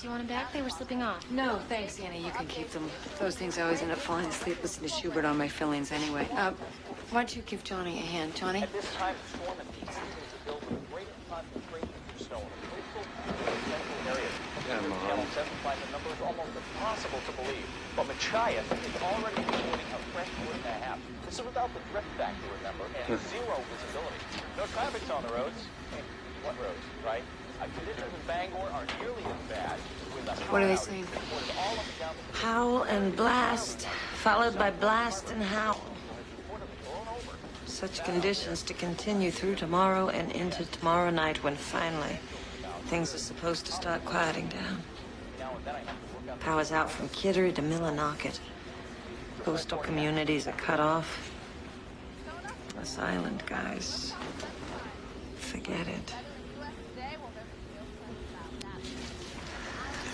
X: Do you want them back? They were slipping off.
W: No, thanks, Annie. You can keep them. Those things I always end up falling asleep listening to Schubert on my fillings anyway. Why don't you give Johnny a hand? Johnny?
C: At this time, storm and continues to build with great concentration of snow in the coastal and central areas. Channel 7 finds the numbers almost impossible to believe. But Machias is already reporting a fresh 4.5. This is without the drift factor, remember, and zero visibility. No traffic's on the roads. Hey, what roads, right? Conditions in Bangor are nearly as bad.
W: What are they saying?
I: Howl and blast, followed by blast and howl. Such conditions to continue through tomorrow and into tomorrow night when finally things are supposed to start quieting down. Power's out from Kittery to Millinocket. Coastal communities are cut off. Us island guys, forget it.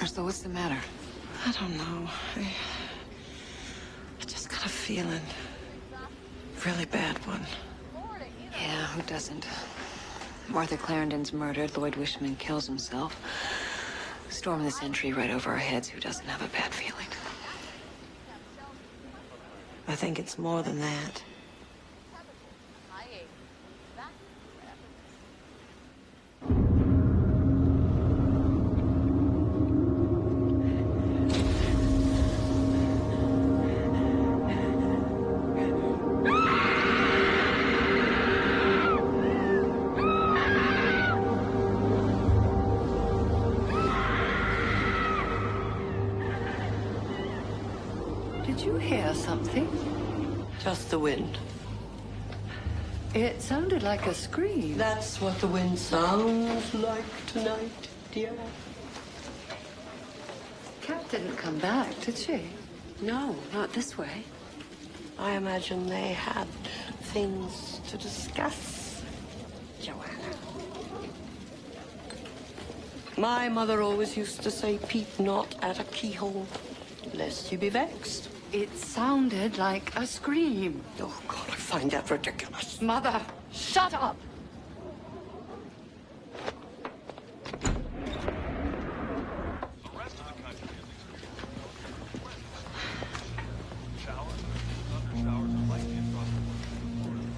W: So what's the matter?
I: I don't know. I just got a feeling. Really bad one.
W: Yeah, who doesn't? Martha Clarendon's murdered. Lloyd Wishman kills himself. Storm the Sentry right over our heads. Who doesn't have a bad feeling?
I: I think it's more than that.
D: Did you hear something?
Y: Just the wind.
D: It sounded like a scream.
Y: That's what the wind sounds like tonight, dear.
D: Cat didn't come back, did she?
W: No, not this way.
Y: I imagine they had things to discuss. Joanna. My mother always used to say, peep not at a keyhole, lest you be vexed.
D: It sounded like a scream.
Y: Oh, God, I find that ridiculous.
D: Mother, shut up!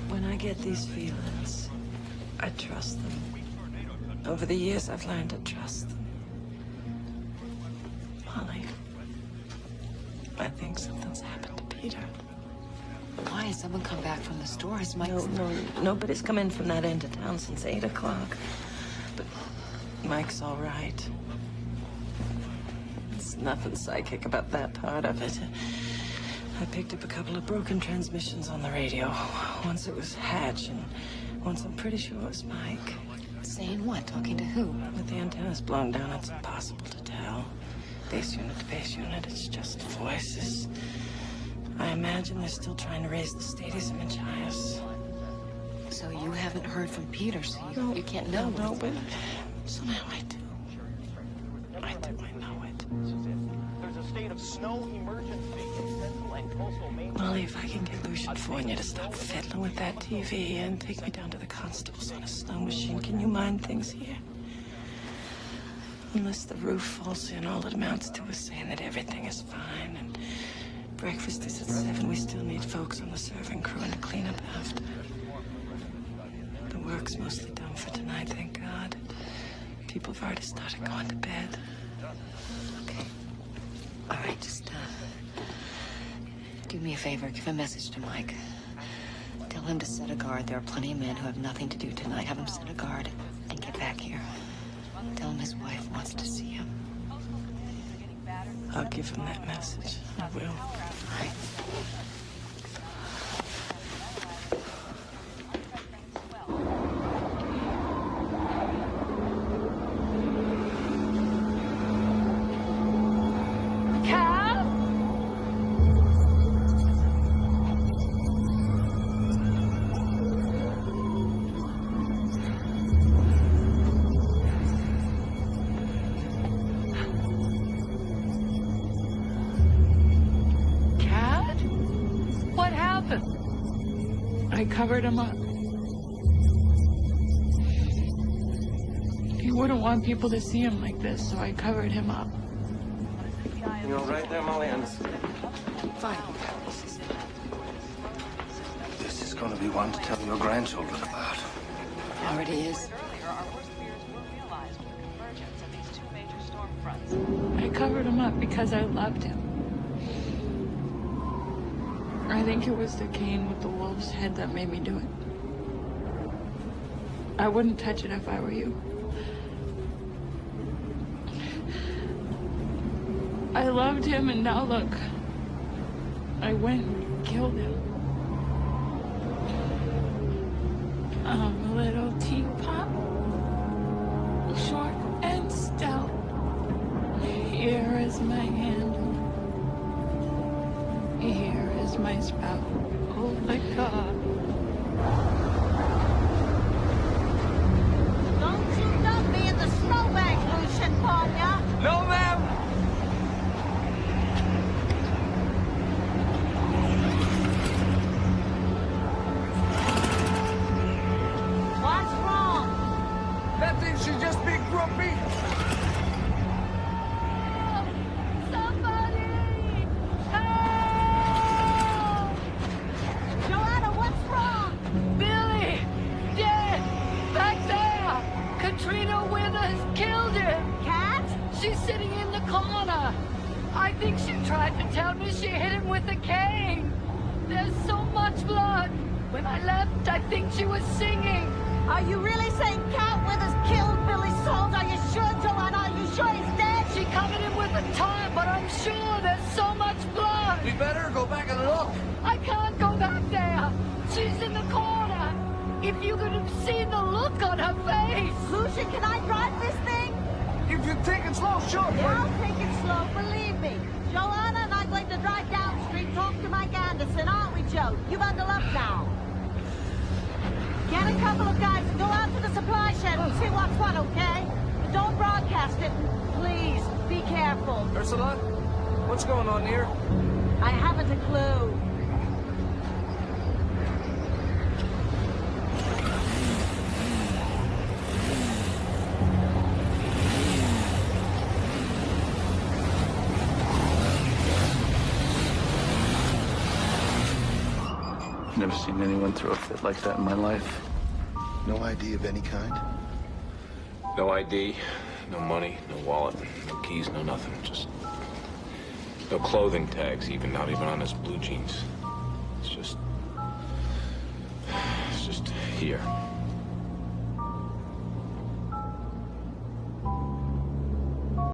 I: When I get these feelings, I trust them. Over the years, I've learned to trust them. Molly, I think something's happened to Peter.
W: Why has someone come back from the store? Has Mike...
I: No, nobody's come in from that end of town since 8 o'clock. But Mike's all right. There's nothing psychic about that part of it. I picked up a couple of broken transmissions on the radio. Once it was Hatch, and once I'm pretty sure it was Mike.
W: Saying what? Talking to who?
I: With the antennas blown down, it's impossible to tell. Base unit to base unit, it's just voices. I imagine they're still trying to raise the status of Machias.
W: So you haven't heard from Peter, so you can't know.
I: No, but somehow I do. I know it.
C: There's a state of snow emergency in central and coastal Maine.
I: Molly, if I can get Lucian Fournier to stop fiddling with that TV and take me down to the constable's on a snow machine, can you mind things here? Unless the roof falls in, all it amounts to is saying that everything is fine, and breakfast is at 7. We still need folks on the serving crew and the cleanup after. The work's mostly done for tonight, thank God. People have already started going to bed.
W: Okay. All right, just, do me a favor. Give a message to Mike. Tell him to set a guard. There are plenty of men who have nothing to do tonight. Have him set a guard and get back here. Tell him his wife wants to see him.
I: I'll give him that message. I will.
W: All right.
T: I covered him up. He wouldn't want people to see him like this, so I covered him up.
L: You all right there, Molly?
W: Fine.
L: This is going to be one to tell your grandchildren about.
W: Already is.
T: I covered him up because I loved him. I think it was the cane with the wolf's head that made me do it. I wouldn't touch it if I were you. I loved him, and now look. I went and killed him. I'm a little teapot, short and stout. Here is my handle. Here is my spout. Oh my God.
E: Don't you dump me in the snowbank, Lucian Fournier.
R: No, ma'am.
E: What's wrong?
R: That thing should just be grumpy.
E: Joanna, what's wrong?
T: Billy! Dead! Back there! Katrina Withers killed him!
E: Cat?
T: She's sitting in the corner. I think she tried to tell me she hit him with a cane. There's so much blood. When I left, I think she was singing.
E: Are you really saying Cat Withers killed Billy Soles? Are you sure, Joanna? Are you sure he's dead?
T: She covered him with a tarp, but I'm sure there's so much blood.
R: We better go back and look.
T: I can't go back there. She's in the corner. If you could have seen the look on her face.
E: Lucian, can I drive this thing?
R: If you take it slow, sure.
E: Yeah, I'll take it slow, believe me. Joanna and I'm going to drive down the street, talk to Mike Anderson, aren't we, Jo? careful.
R: Ursula, what's going on here?
E: I haven't a clue.
P: Never seen anyone throw a fit like that in my life.
A: No ID of any kind?
Q: No ID, no money, no wallet, no keys, no nothing. Just no clothing tags, not even on his blue jeans. It's just here.